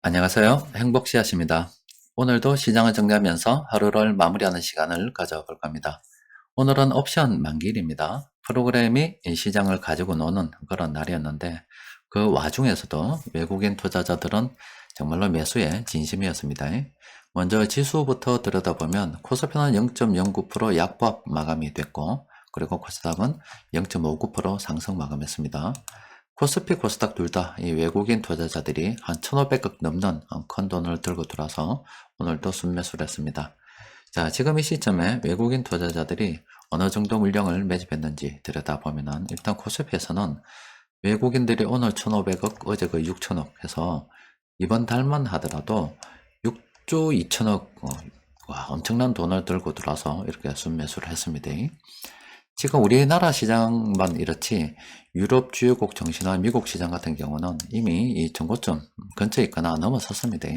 안녕하세요. 행복씨앗입니다. 오늘도 시장을 정리하면서 하루를 마무리하는 시간을 가져볼 겁니다. 오늘은 옵션 만기일입니다. 프로그램이 이 시장을 가지고 노는 그런 날이었는데 그 와중에서도 외국인 투자자들은 정말로 매수에 진심이었습니다. 먼저 지수부터 들여다보면 코스피는 0.09% 약보합 마감이 됐고, 그리고 코스닥은 0.59% 상승 마감했습니다. 코스피, 코스닥 둘 다 이 외국인 투자자들이 한 1,500억 넘는 큰 돈을 들고 들어와서 오늘도 순매수를 했습니다. 자, 지금 이 시점에 외국인 투자자들이 어느 정도 물량을 매집했는지 들여다보면은 일단 코스피에서는 외국인들이 오늘 1,500억, 어제 그 6천억 해서 이번 달만 하더라도 6조 2천억, 와, 엄청난 돈을 들고 들어와서 이렇게 순매수를 했습니다. 지금 우리나라 시장만 이렇지 유럽 주요국 증시나 미국 시장 같은 경우는 이미 이 정고점 근처에 있거나 넘어섰습니다.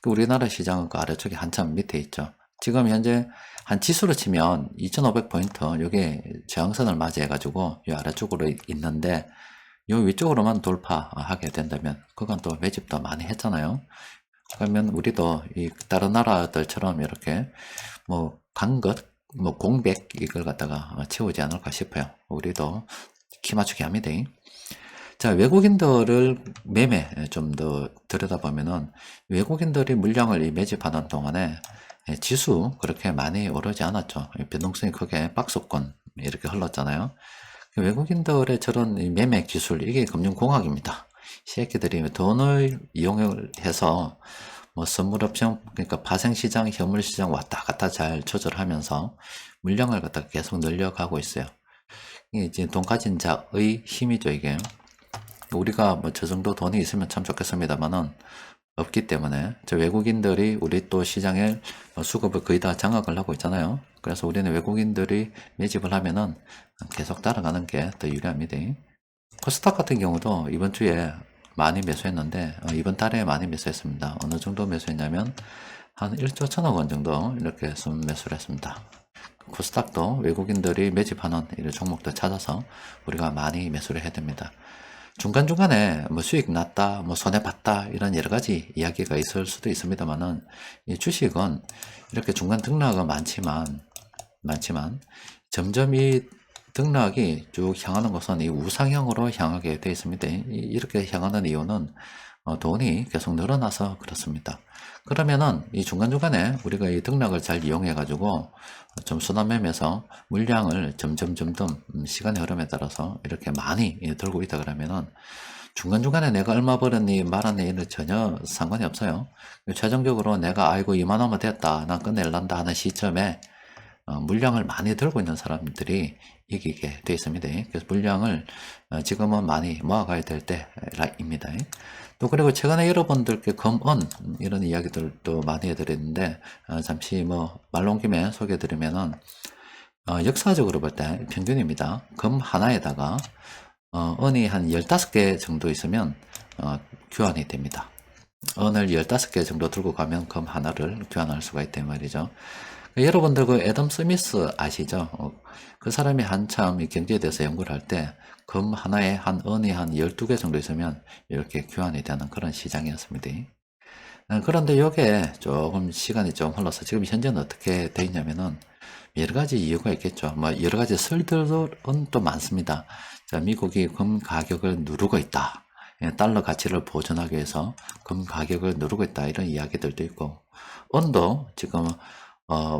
우리나라 시장은 그 아래쪽에 한참 밑에 있죠. 지금 현재 한 지수로 치면 2500포인트 요게 저항선을 맞이해가지고 이 아래쪽으로 있는데 요 위쪽으로만 돌파하게 된다면 그건 또 매집도 많이 했잖아요. 그러면 우리도 이 다른 나라들처럼 이렇게 뭐 간것 뭐 공백 이걸 갖다가 채우지 않을까 싶어요. 우리도 키 맞추기 합니다. 자, 외국인들을 매매 좀 더 들여다보면은 외국인들이 물량을 매집하는 동안에 지수 그렇게 많이 오르지 않았죠. 변동성이 크게 박스권 이렇게 흘렀잖아요. 외국인들의 저런 매매 기술 이게 금융공학입니다. 새끼들이 돈을 이용해서 뭐 선물 옵션 그러니까 파생시장, 현물시장 왔다 갔다 잘 조절하면서 물량을 갖다 계속 늘려가고 있어요. 이게 이제 돈 가진 자의 힘이죠, 이게. 우리가 뭐 저 정도 돈이 있으면 참 좋겠습니다만은 없기 때문에 저 외국인들이 우리 또 시장에 수급을 거의 다 장악을 하고 있잖아요. 그래서 우리는 외국인들이 매집을 하면은 계속 따라가는 게 더 유리합니다. 코스닥 같은 경우도 이번 주에 많이 매수했는데 이번 달에 많이 매수했습니다. 어느 정도 매수했냐면 한 1조 1천억 원 정도 이렇게 매수를 했습니다. 코스닥도 외국인들이 매집하는 이런 종목들 찾아서 우리가 많이 매수를 해야 됩니다. 중간중간에 뭐 수익 났다, 뭐 손해봤다, 이런 여러 가지 이야기가 있을 수도 있습니다만은, 이 주식은 이렇게 중간 등락은 많지만, 점점 이 등락이 쭉 향하는 것은 이 우상향으로 향하게 되어 있습니다. 이렇게 향하는 이유는 돈이 계속 늘어나서 그렇습니다. 그러면은 이 중간중간에 우리가 이 등락을 잘 이용해 가지고 좀 순환매매에서 물량을 점점 시간의 흐름에 따라서 이렇게 많이 들고 있다 그러면은 중간중간에 내가 얼마 벌었니 말았니 이는 전혀 상관이 없어요. 최종적으로 내가 아이고 2만 원만 됐다 난 끝낼란다 하는 시점에 물량을 많이 들고 있는 사람들이 이기게 되어 있습니다. 그래서 물량을 지금은 많이 모아가야 될 때입니다. 또 그리고 최근에 여러분들께 검언 이런 이야기들도 많이 해드렸는데 잠시 뭐 말 온 김에 소개해드리면은 역사적으로 볼 때 평균입니다. 금 하나에다가 은이 한 15개 정도 있으면 교환이 됩니다. 은을 15개 정도 들고 가면 금 하나를 교환할 수가 있단 말이죠. 여러분들 그 애덤 스미스 아시죠? 그 사람이 한참 이 경제에 대해서 연구를 할 때 금 하나에 한 은이 한 12개 정도 있으면 이렇게 교환이 되는 그런 시장이었습니다. 그런데 이게 조금 시간이 좀 흘러서 지금 현재는 어떻게 돼 있냐면은 여러 가지 이유가 있겠죠. 뭐 여러 가지 설들은 또 많습니다. 자, 미국이 금 가격을 누르고 있다. 달러 가치를 보존하기 위해서 금 가격을 누르고 있다. 이런 이야기들도 있고, 은도 지금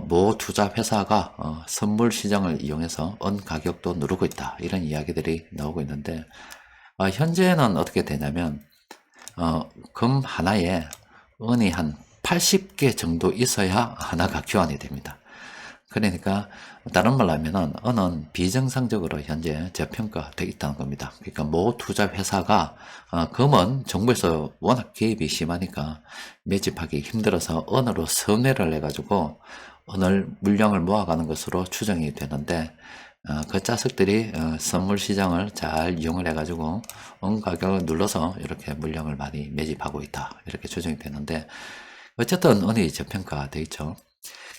모 투자 회사가 선물 시장을 이용해서 은 가격도 누르고 있다. 이런 이야기들이 나오고 있는데 현재는 어떻게 되냐면 금 하나에 은이 한 80개 정도 있어야 하나가 교환이 됩니다. 그러니까 다른 말로 하면은 은은 비정상적으로 현재 저평가되어 있다는 겁니다. 그러니까 모 투자 회사가 금은 정부에서 워낙 개입이 심하니까 매집하기 힘들어서 은으로 선회를 해가지고 은을 물량을 모아가는 것으로 추정이 되는데 그 자석들이 선물 시장을 잘 이용을 해가지고 은 가격을 눌러서 이렇게 물량을 많이 매집하고 있다 이렇게 추정이 되는데 어쨌든 은이 저평가되어 있죠.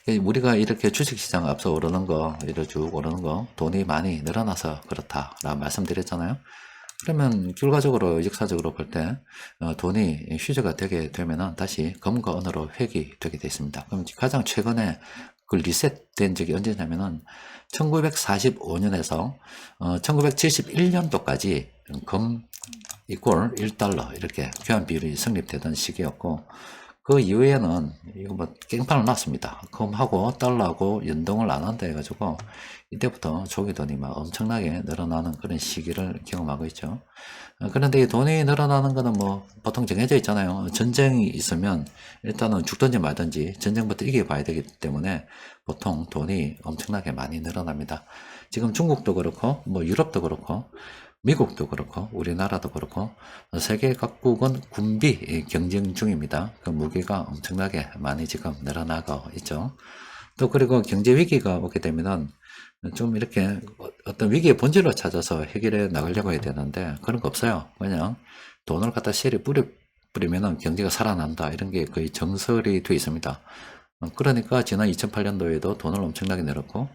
우리가 이렇게 주식시장 앞서 오르는 거, 이렇게 쭉 오르는 거, 돈이 많이 늘어나서 그렇다라고 말씀드렸잖아요. 그러면 결과적으로 역사적으로 볼 때 돈이 휴지가 되게 되면은 다시 금과 은으로 획이 되게 돼 있습니다. 그럼 가장 최근에 그 리셋된 적이 언제냐면은 1945년에서 1971년도까지 금 이꼴 1달러 이렇게 교환 비율이 성립되던 시기였고, 그 이후에는 이거 뭐 깽판을 놨습니다. 금하고 달러하고 연동을 안 한다 해가지고 이때부터 조기 돈이 막 엄청나게 늘어나는 그런 시기를 경험하고 있죠. 그런데 이 돈이 늘어나는 거는 뭐 보통 정해져 있잖아요. 전쟁이 있으면 일단은 죽든지 말든지 전쟁부터 이겨봐야 되기 때문에 보통 돈이 엄청나게 많이 늘어납니다. 지금 중국도 그렇고 뭐 유럽도 그렇고 미국도 그렇고 우리나라도 그렇고 세계 각국은 군비 경쟁 중입니다. 그 무기가 엄청나게 많이 지금 늘어나고 있죠. 또 그리고 경제 위기가 오게 되면은 좀 이렇게 어떤 위기의 본질을 찾아서 해결해 나가려고 해야 되는데 그런 거 없어요. 그냥 돈을 갖다 실에 뿌리면은 경제가 살아난다, 이런 게 거의 정설이 돼 있습니다. 그러니까 지난 2008년도에도 돈을 엄청나게 내렸고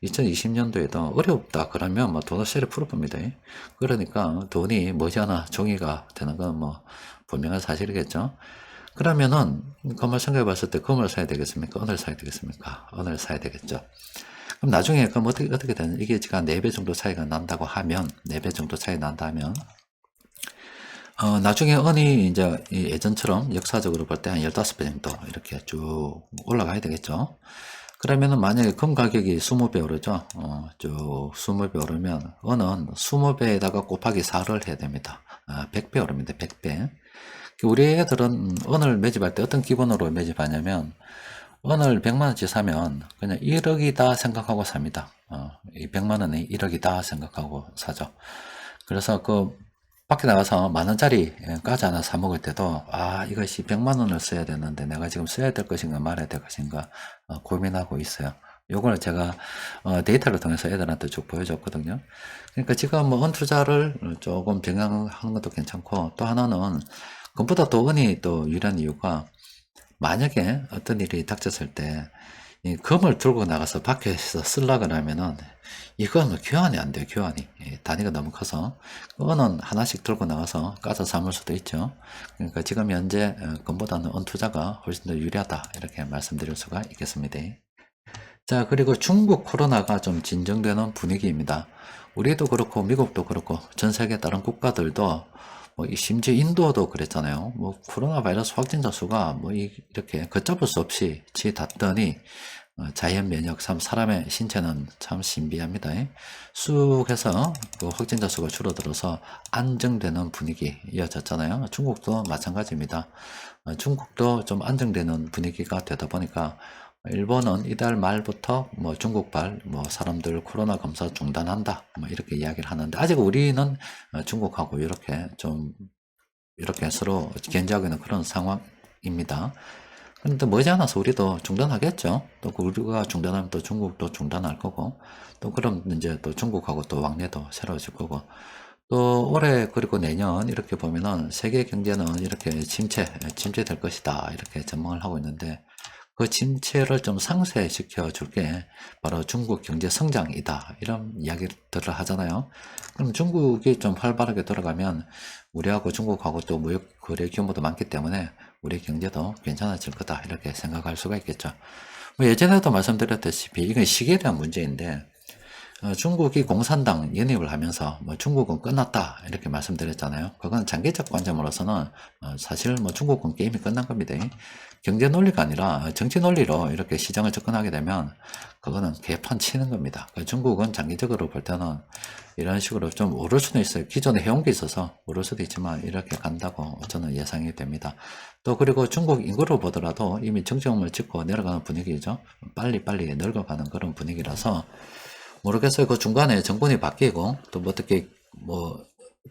2020년도에도 어렵다 그러면 뭐 돈을 세를 풀어봅니다. 그러니까 돈이 머지않아 종이가 되는 건 뭐 분명한 사실이겠죠. 그러면은 금을 생각해 봤을 때 금을 사야 되겠습니까? 은을 사야 되겠습니까? 은을 사야 되겠죠. 그럼 나중에 그럼 어떻게 되는, 이게 지금 4배 정도 차이가 난다고 하면, 4배 정도 차이 난다면 나중에 은이 이제 예전처럼 역사적으로 볼 때 한 15배 정도 이렇게 쭉 올라가야 되겠죠. 그러면은 만약에 금 가격이 20배 오르죠. 쭉 20배 오르면 은은 20배에다가 곱하기 4를 해야 됩니다. 100배 오릅니다. 100배. 우리 애들은 은을 매집할 때 어떤 기본으로 매집하냐면, 은을 100만원치 사면 그냥 1억이다 생각하고 삽니다. 이 100만원이 1억이다 생각하고 사죠. 그래서 그 밖에 나가서 만원짜리 과자 하나 사 먹을 때도 이것이 100만원을 써야 되는데 내가 지금 써야 될 것인가 말아야 될 것인가 고민하고 있어요. 요걸 제가 데이터를 통해서 애들한테 쭉 보여줬거든요. 그러니까 지금 뭐 은 투자를 조금 병행하는 것도 괜찮고, 또 하나는 금보다 또 은이 또 유리한 이유가, 만약에 어떤 일이 닥쳤을 때 이 금을 들고 나가서 밖에서 쓰려고 하면은 이건 교환이 안 돼요. 교환이 단위가 너무 커서. 은은 하나씩 들고 나가서 까서 삼을 수도 있죠. 그러니까 지금 현재 금보다는 은 투자가 훨씬 더 유리하다, 이렇게 말씀드릴 수가 있겠습니다. 자, 그리고 중국 코로나가 좀 진정되는 분위기입니다. 우리도 그렇고 미국도 그렇고 전 세계 다른 국가들도 심지어 인도도 그랬잖아요. 뭐 코로나 바이러스 확진자 수가 뭐 이렇게 걷잡을 수 없이 치닫더니 자연 면역, 참 사람의 신체는 참 신비합니다. 쑥 해서 그 확진자 수가 줄어들어서 안정되는 분위기 이어졌잖아요. 중국도 마찬가지입니다. 중국도 좀 안정되는 분위기가 되다 보니까 일본은 이달 말부터 뭐 중국발 뭐 사람들 코로나 검사 중단한다 뭐 이렇게 이야기를 하는데, 아직 우리는 중국하고 이렇게 좀 이렇게 서로 견제하고 있는 그런 상황입니다. 그런데 머지않아서 우리도 중단하겠죠. 또 우리가 중단하면 또 중국도 중단할 거고, 또 그럼 이제 또 중국하고 또 왕래도 새로워질 거고, 또 올해 그리고 내년 이렇게 보면은 세계 경제는 이렇게 침체될 것이다, 이렇게 전망을 하고 있는데, 그 침체를 좀 상쇄시켜 줄게 바로 중국 경제 성장이다, 이런 이야기들을 하잖아요. 그럼 중국이 좀 활발하게 돌아가면 우리하고 중국하고 또 무역 거래 규모도 많기 때문에 우리 경제도 괜찮아질 거다, 이렇게 생각할 수가 있겠죠. 뭐 예전에도 말씀드렸다시피 이건 시기에 대한 문제인데, 중국이 공산당 연입을 하면서 뭐 중국은 끝났다 이렇게 말씀드렸잖아요. 그건 장기적 관점으로서는 사실 뭐 중국은 게임이 끝난 겁니다. 경제 논리가 아니라 정치 논리로 이렇게 시장을 접근하게 되면 그거는 개판 치는 겁니다. 중국은 장기적으로 볼 때는 이런 식으로 좀 오를 수도 있어요. 기존에 해온 게 있어서 오를 수도 있지만 이렇게 간다고 저는 예상이 됩니다. 또 그리고 중국 인구를 보더라도 이미 정점을 찍고 내려가는 분위기죠. 빨리 늙어가는 그런 분위기라서 모르겠어요. 그 중간에 정권이 바뀌고 또 뭐 어떻게 뭐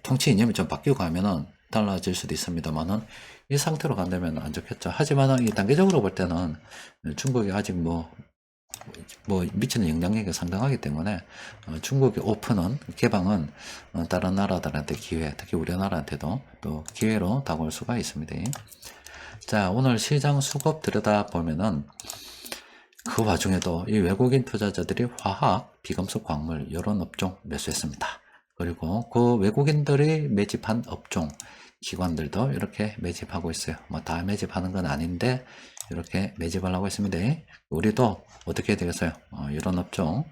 통치 이념이 좀 바뀌고 하면은 달라질 수도 있습니다만은 이 상태로 간다면 안 좋겠죠. 하지만 이 단계적으로 볼 때는 중국이 아직 뭐 미치는 영향력이 상당하기 때문에 중국의 오픈은, 개방은 다른 나라들한테 기회, 특히 우리나라한테도 또 기회로 다가올 수가 있습니다. 자, 오늘 시장 수급 들여다보면은 그 와중에도 이 외국인 투자자들이 화학, 비금속, 광물 이런 업종 매수했습니다. 그리고 그 외국인들이 매집한 업종, 기관들도 이렇게 매집하고 있어요. 뭐 다 매집하는 건 아닌데 이렇게 매집을 하고 있습니다. 우리도 어떻게 해야 되겠어요? 이런 업종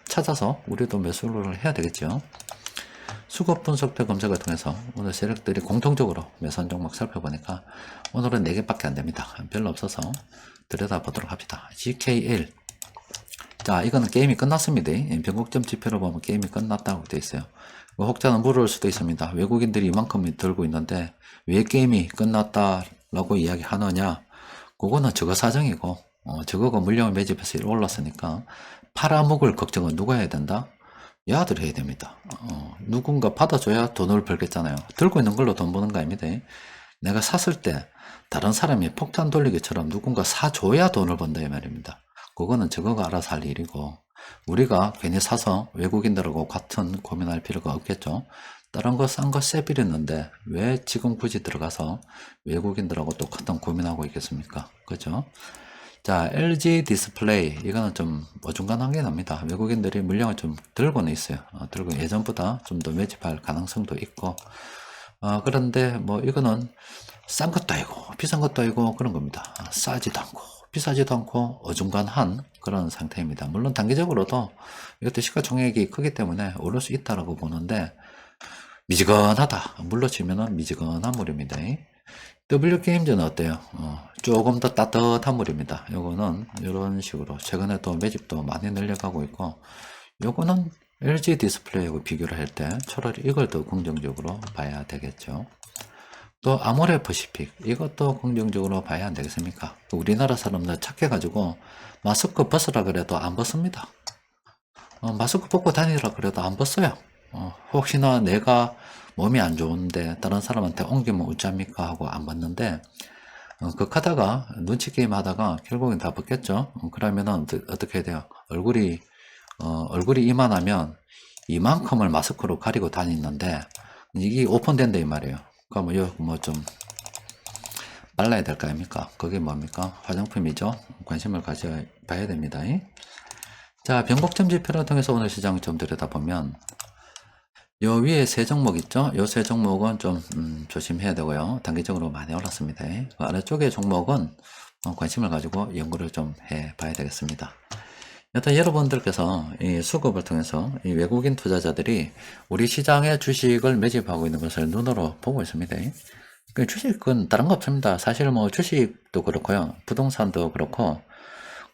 찾아서 우리도 매수를 해야 되겠죠. 수급 분석대 검색을 통해서 오늘 세력들이 공통적으로 매수한 종목 살펴보니까 오늘은 4개밖에 안 됩니다. 별로 없어서 들여다보도록 합시다. GK1. 자, 이거는 게임이 끝났습니다. 변곡점 지표로 보면 게임이 끝났다고 되어 있어요. 혹자는 물을 수도 있습니다. 외국인들이 이만큼 들고 있는데 왜 게임이 끝났다라고 이야기하느냐? 그거는 저거 사정이고, 저거가 물량을 매집해서 올랐으니까 팔아먹을 걱정은 누가 해야 된다? 야들 해야 됩니다. 누군가 받아줘야 돈을 벌겠잖아요. 들고 있는 걸로 돈 버는 거 아닙니다. 내가 샀을 때 다른 사람이 폭탄 돌리기처럼 누군가 사줘야 돈을 번다 이 말입니다. 그거는 저거가 알아서 할 일이고 우리가 괜히 사서 외국인들하고 같은 고민할 필요가 없겠죠. 다른 거 싼 거 쎄 비렸는데 왜 지금 굳이 들어가서 외국인들하고 똑같은 고민하고 있겠습니까? 그죠? 자, LG 디스플레이 이거는 좀 어중간한 게 납니다. 외국인들이 물량을 좀 들고는 있어요. 들고 예전보다 좀 더 매집할 가능성도 있고 그런데 뭐 이거는 싼 것도 아니고 비싼 것도 아니고 그런 겁니다. 싸지도 않고 비싸지도 않고 어중간한 그런 상태입니다. 물론 단기적으로도 이것도 시가총액이 크기 때문에 오를 수 있다라고 보는데 미지근하다. 물로 치면은 미지근한 물입니다. W게임즈는 어때요? 조금 더 따뜻한 물입니다. 요거는 이런 식으로 최근에 또 매집도 많이 늘려가고 있고 요거는 LG 디스플레이하고 비교를 할 때 차라리 이걸 더 긍정적으로 봐야 되겠죠. 또 아모레퍼시픽 이것도 긍정적으로 봐야 안 되겠습니까? 우리나라 사람들 착해가지고 마스크 벗으라 그래도 안 벗습니다. 마스크 벗고 다니라 그래도 안 벗어요. 혹시나 내가 몸이 안 좋은데 다른 사람한테 옮기면 어쩝니까 하고 안 벗는데 극하다가 눈치 게임 하다가 결국엔 다 벗겠죠. 그러면은 어떻게 해야 돼요? 얼굴이 이만하면 이만큼을 마스크로 가리고 다니는데 이게 오픈된다 이 말이에요. 그러면 뭐좀 발라야 될 거 아닙니까? 그게 뭡니까? 화장품이죠. 관심을 가져봐야 됩니다. 자, 변곡점 지표를 통해서 오늘 시장을 좀 들여다보면 요 위에 세 종목 있죠? 요 세 종목은 좀 조심해야 되고요. 단기적으로 많이 올랐습니다. 그 아래쪽의 종목은 관심을 가지고 연구를 좀 해봐야 되겠습니다. 여튼 여러분들께서 이 수급을 통해서 이 외국인 투자자들이 우리 시장의 주식을 매집하고 있는 것을 눈으로 보고 있습니다. 그 주식은 다른 거 없습니다. 사실 뭐 주식도 그렇고요. 부동산도 그렇고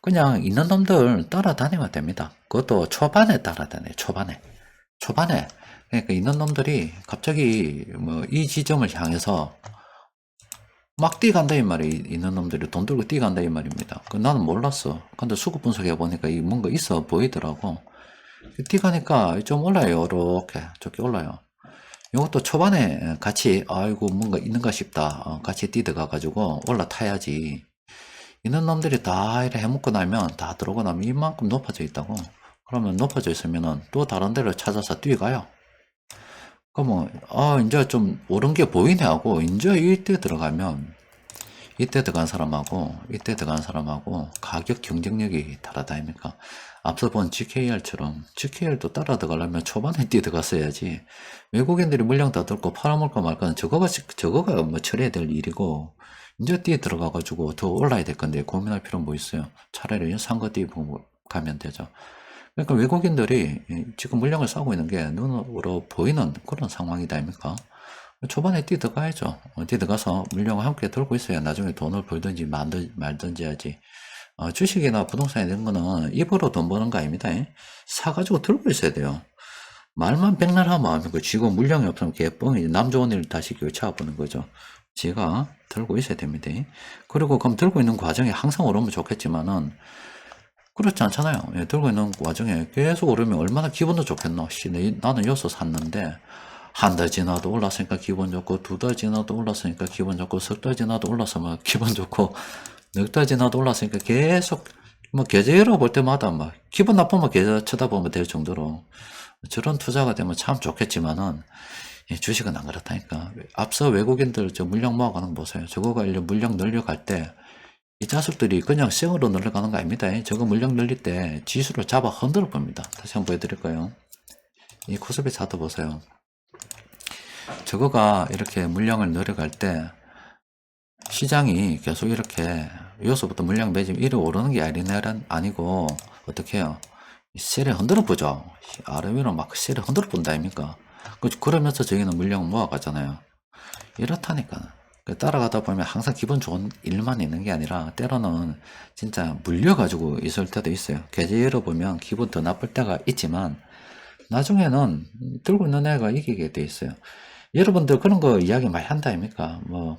그냥 있는 놈들 따라다니면 됩니다. 그것도 초반에 따라다녀요. 초반에 그러니까 있는 놈들이 갑자기 뭐 이 지점을 향해서 막 뛰어간다 이 말이 있는 놈들이 돈 들고 뛰어간다 이 말입니다. 나는 몰랐어. 근데 수급 분석해 보니까 이 뭔가 있어 보이더라고. 뛰어가니까 좀 올라요. 이렇게 좋게 올라요. 이것도 초반에 같이 아이고 뭔가 있는가 싶다. 같이 뛰어가 가지고 올라타야지. 있는 놈들이 다 이렇게 해먹고 나면 다 들어오고 나면 이만큼 높아져 있다고. 그러면 높아져 있으면은 또 다른 데를 찾아서 뛰어가요. 그러면 이제 좀 오른 게 보이네 하고 이제 이때 들어가면 이때 들어간 사람하고 이때 들어간 사람하고 가격 경쟁력이 다르다 아닙니까? 앞서 본 GKR처럼 GKR도 따라 들어가려면 초반에 뛰어 들어갔어야지. 외국인들이 물량 다 들고 팔아먹을까 말까는 저거가 뭐 처리해야 될 일이고 이제 뛰어 들어가가지고 더 올라야 될 건데 고민할 필요는 뭐 있어요? 차라리 산거 뛰어 가면 되죠. 그러니까 외국인들이 지금 물량을 싸고 있는 게 눈으로 보이는 그런 상황이다 아닙니까? 초반에 뛰어 들어가야죠. 뛰어 들어가서 물량을 함께 들고 있어야 나중에 돈을 벌든지 말든지 하지. 주식이나 부동산에 이런 거는 입으로 돈 버는 거 아닙니다. 사가지고 들고 있어야 돼요. 말만 백날 하면 그 쥐고 물량이 없으면 개뻥이지. 남 좋은 일 다시 교차해보는 거죠. 지가 들고 있어야 됩니다. 그리고 그럼 들고 있는 과정에 항상 오르면 좋겠지만은 그렇지 않잖아요. 들고 있는 와중에 계속 오르면 얼마나 기분도 좋겠노. 나는 여기서 샀는데 한 달 지나도 올랐으니까 기분 좋고 두 달 지나도 올랐으니까 기분 좋고 석 달 지나도 올랐으면 기분 좋고 넉 달 지나도 올랐으니까 계속 뭐 계좌로 볼 때마다 막 기분 나쁘면 계좌 쳐다보면 될 정도로 저런 투자가 되면 참 좋겠지만은 주식은 안 그렇다니까. 앞서 외국인들 저 물량 모아가는 거 보세요. 저거가 물량 늘려갈 때 이 자식들이 그냥 생으로 늘려가는 거 아닙니다. 저거 물량 늘릴 때 지수를 잡아 흔들어 봅니다. 다시 한번 보여드릴까요? 이 코스피 차트 보세요. 저거가 이렇게 물량을 늘어갈 때 시장이 계속 이렇게 여기서부터 물량 매집 이리 오르는 게 아니고 어떻게 해요? 셀에 흔들어 보죠. 아래 위로 막 셀에 흔들어 본다 아닙니까? 그러면서 저기는 물량을 모아가잖아요. 이렇다니까. 따라가다 보면 항상 기분 좋은 일만 있는 게 아니라 때로는 진짜 물려가지고 있을 때도 있어요. 계좌 열어보면 기분 더 나쁠 때가 있지만 나중에는 들고 있는 애가 이기게 돼 있어요. 여러분들 그런 거 이야기 많이 한다 아닙니까? 뭐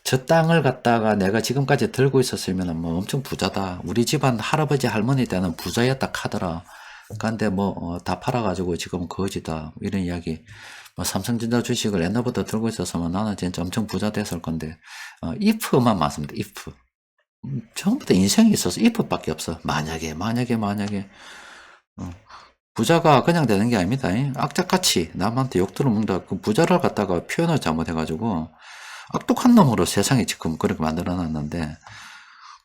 저 땅을 갖다가 내가 지금까지 들고 있었으면 뭐 엄청 부자다. 우리 집안 할아버지 할머니 때는 부자였다 카더라. 근데 뭐 다 팔아가지고 지금 거지다. 이런 이야기. 뭐 삼성전자 주식을 옛날부터 들고 있었으면 나는 진짜 엄청 부자 됐을 건데 if만 맞습니다. if. 처음부터 인생에 있어서 if밖에 없어. 만약에 부자가 그냥 되는 게 아닙니다. 악착같이 남한테 욕 들어먹는다. 그 부자를 갖다가 표현을 잘못해가지고 악독한 놈으로 세상에 지금 그렇게 만들어놨는데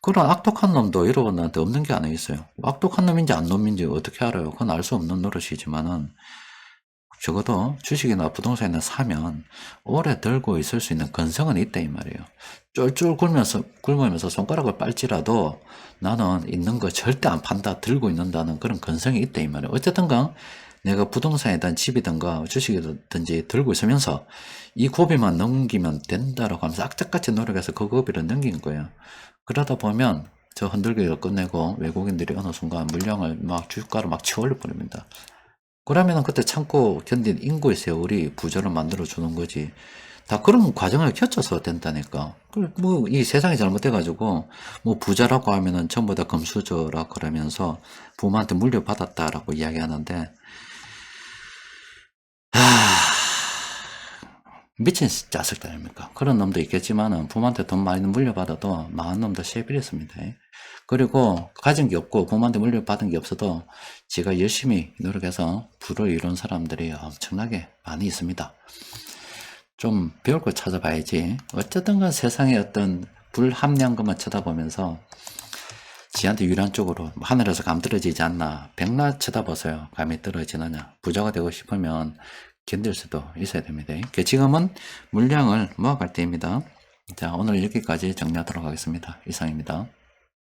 그런 악독한 놈도 여러분한테 없는 게 아니겠어요. 악독한 놈인지 안 놈인지 어떻게 알아요? 그건 알 수 없는 노릇이지만은 적어도 주식이나 부동산이나 사면 오래 들고 있을 수 있는 근성은 있다 이 말이에요. 쫄쫄 굶으면서 손가락을 빨지라도 나는 있는 거 절대 안 판다 들고 있는다는 그런 근성이 있다 이 말이에요. 어쨌든가 내가 부동산이든 집이든가 주식이든지 들고 있으면서 이 고비만 넘기면 된다라고 하면서 악착같이 노력해서 그 고비를 넘긴 거예요. 그러다 보면 저 흔들기를 끝내고 외국인들이 어느 순간 물량을 막 주가를 막 치워올려 버립니다. 그러면은 그때 참고 견딘 인고의 세월이 부자를 만들어 주는 거지. 다 그런 과정을 겪어서 된다니까. 뭐, 이 세상이 잘못돼가지고, 뭐, 부자라고 하면은 전부 다 금수저라 그러면서 부모한테 물려받았다라고 이야기하는데, 미친 자식들 아닙니까? 그런 놈도 있겠지만은 부모한테 돈 많이 물려받아도 망한 놈도 세비렸습니다. 그리고 가진 게 없고 부모한테 물려받은 게 없어도 지가 열심히 노력해서 부를 이룬 사람들이 엄청나게 많이 있습니다. 좀 배울 걸 찾아봐야지. 어쨌든 간 세상의 어떤 불합리한 것만 쳐다보면서 지한테 유리한 쪽으로 하늘에서 감 떨어지지 않나. 백날 쳐다보세요. 감이 떨어지느냐. 부자가 되고 싶으면 견딜 수도 있어야 됩니다. 지금은 물량을 모아갈 때입니다. 자, 오늘 여기까지 정리하도록 하겠습니다. 이상입니다.